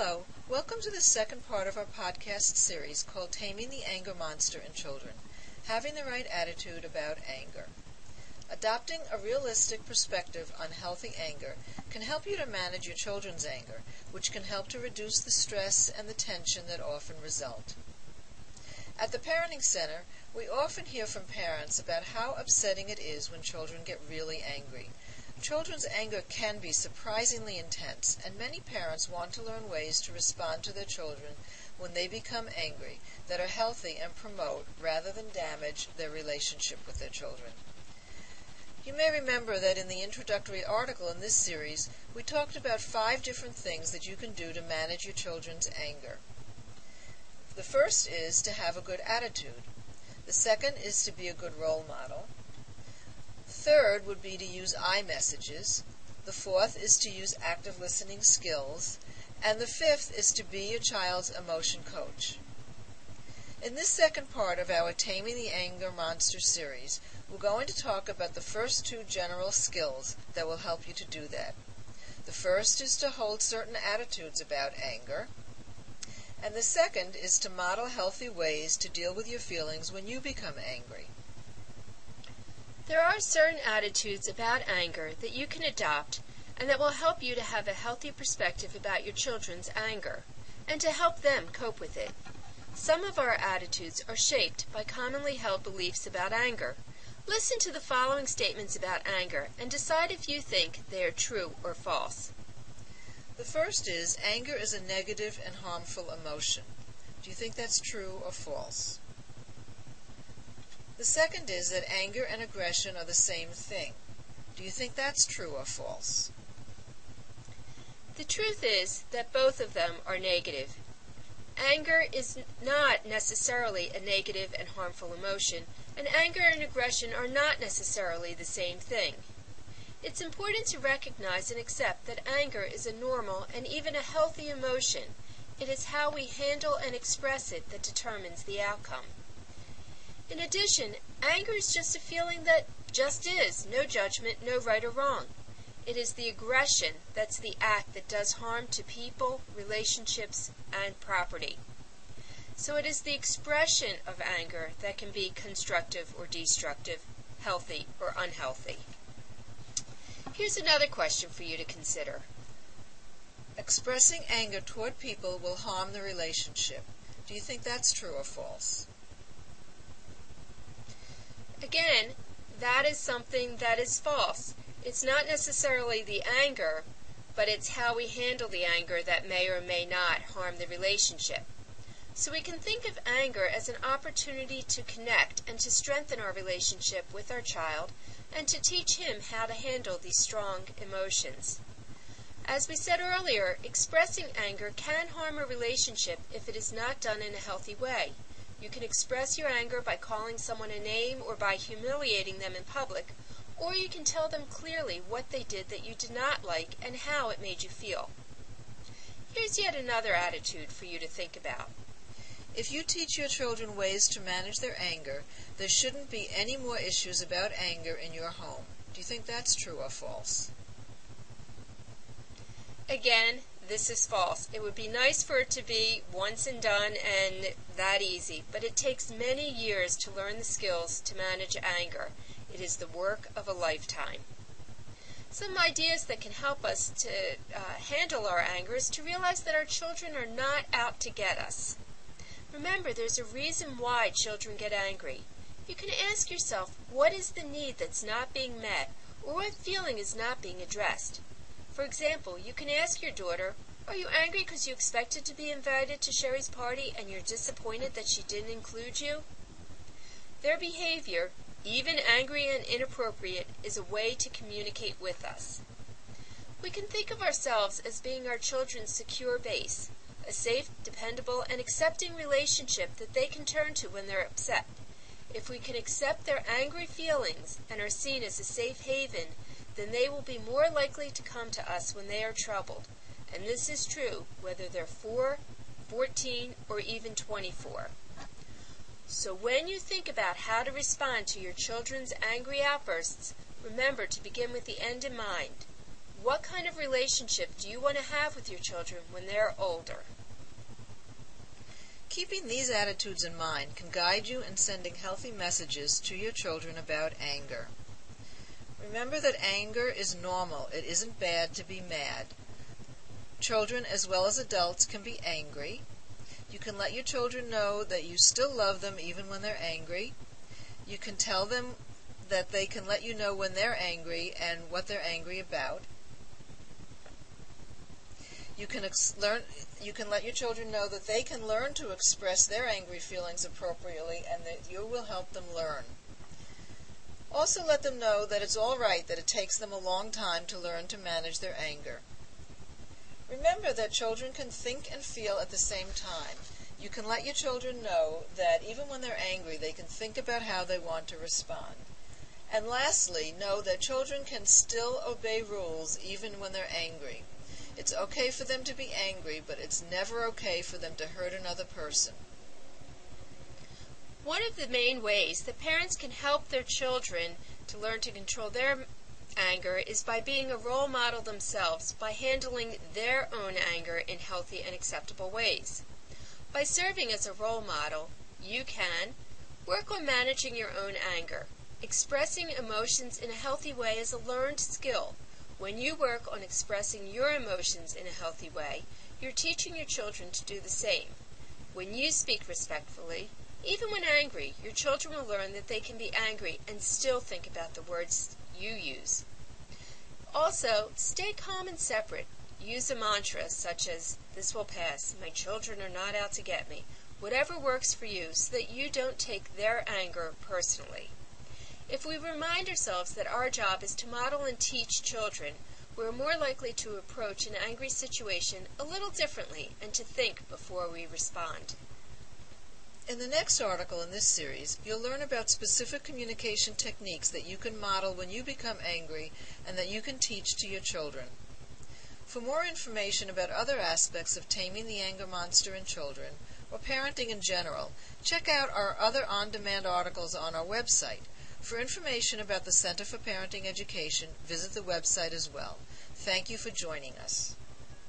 Hello, welcome to the second part of our podcast series called Taming the Anger Monster in Children, Having the Right Attitude About Anger. Adopting a realistic perspective on healthy anger can help you to manage your children's anger, which can help to reduce the stress and the tension that often result. At the Parenting Center, we often hear from parents about how upsetting it is when children get really angry. Children's anger can be surprisingly intense, and many parents want to learn ways to respond to their children when they become angry that are healthy and promote, rather than damage, their relationship with their children. You may remember that in the introductory article in this series, we talked about 5 different things that you can do to manage your children's anger. The first is to have a good attitude. The second is to be a good role model. Third would be to use I messages. The fourth is to use active listening skills. And the fifth is to be your child's emotion coach. In this second part of our Taming the Anger Monster series, we're going to talk about the first 2 general skills that will help you to do that. The first is to hold certain attitudes about anger. And the second is to model healthy ways to deal with your feelings when you become angry. There are certain attitudes about anger that you can adopt and that will help you to have a healthy perspective about your children's anger and to help them cope with it. Some of our attitudes are shaped by commonly held beliefs about anger. Listen to the following statements about anger and decide if you think they are true or false. The first is, anger is a negative and harmful emotion. Do you think that's true or false? The second is that anger and aggression are the same thing. Do you think that's true or false? The truth is that both of them are negative. Anger is not necessarily a negative and harmful emotion, and anger and aggression are not necessarily the same thing. It's important to recognize and accept that anger is a normal and even a healthy emotion. It is how we handle and express it that determines the outcome. In addition, anger is just a feeling that just is, no judgment, no right or wrong. It is the aggression that's the act that does harm to people, relationships, and property. So it is the expression of anger that can be constructive or destructive, healthy or unhealthy. Here's another question for you to consider. Expressing anger toward people will harm the relationship. Do you think that's true or false? Again, that is something that is false. It's not necessarily the anger, but it's how we handle the anger that may or may not harm the relationship. So we can think of anger as an opportunity to connect and to strengthen our relationship with our child and to teach him how to handle these strong emotions. As we said earlier, expressing anger can harm a relationship if it is not done in a healthy way. You can express your anger by calling someone a name or by humiliating them in public, or you can tell them clearly what they did that you did not like and how it made you feel. Here's yet another attitude for you to think about. If you teach your children ways to manage their anger, there shouldn't be any more issues about anger in your home. Do you think that's true or false? Again, this is false. It would be nice for it to be once and done and that easy, but it takes many years to learn the skills to manage anger. It is the work of a lifetime. Some ideas that can help us to handle our anger is to realize that our children are not out to get us. Remember, there's a reason why children get angry. You can ask yourself, what is the need that's not being met, or what feeling is not being addressed? For example, you can ask your daughter, are you angry because you expected to be invited to Sherry's party and you're disappointed that she didn't include you? Their behavior, even angry and inappropriate, is a way to communicate with us. We can think of ourselves as being our children's secure base, a safe, dependable, and accepting relationship that they can turn to when they're upset. If we can accept their angry feelings and are seen as a safe haven, then they will be more likely to come to us when they are troubled. And this is true whether they're 4, 14, or even 24. So when you think about how to respond to your children's angry outbursts, remember to begin with the end in mind. What kind of relationship do you want to have with your children when they're older? Keeping these attitudes in mind can guide you in sending healthy messages to your children about anger. Remember that anger is normal. It isn't bad to be mad. Children as well as adults can be angry. You can let your children know that you still love them even when they're angry. You can tell them that they can let you know when they're angry and what they're angry about. You can let your children know that they can learn to express their angry feelings appropriately and that you will help them learn. Also let them know that it's all right that it takes them a long time to learn to manage their anger. Remember that children can think and feel at the same time. You can let your children know that even when they're angry, they can think about how they want to respond. And lastly, know that children can still obey rules even when they're angry. It's okay for them to be angry, but it's never okay for them to hurt another person. One of the main ways that parents can help their children to learn to control their anger is by being a role model themselves, by handling their own anger in healthy and acceptable ways. By serving as a role model, you can work on managing your own anger. Expressing emotions in a healthy way is a learned skill. When you work on expressing your emotions in a healthy way, you're teaching your children to do the same. When you speak respectfully, even when angry, your children will learn that they can be angry and still think about the words you use. Also, stay calm and separate. Use a mantra such as, "This will pass, my children are not out to get me." Whatever works for you so that you don't take their anger personally. If we remind ourselves that our job is to model and teach children, we're more likely to approach an angry situation a little differently and to think before we respond. In the next article in this series, you'll learn about specific communication techniques that you can model when you become angry and that you can teach to your children. For more information about other aspects of taming the anger monster in children, or parenting in general, check out our other on-demand articles on our website. For information about the Center for Parenting Education, visit the website as well. Thank you for joining us.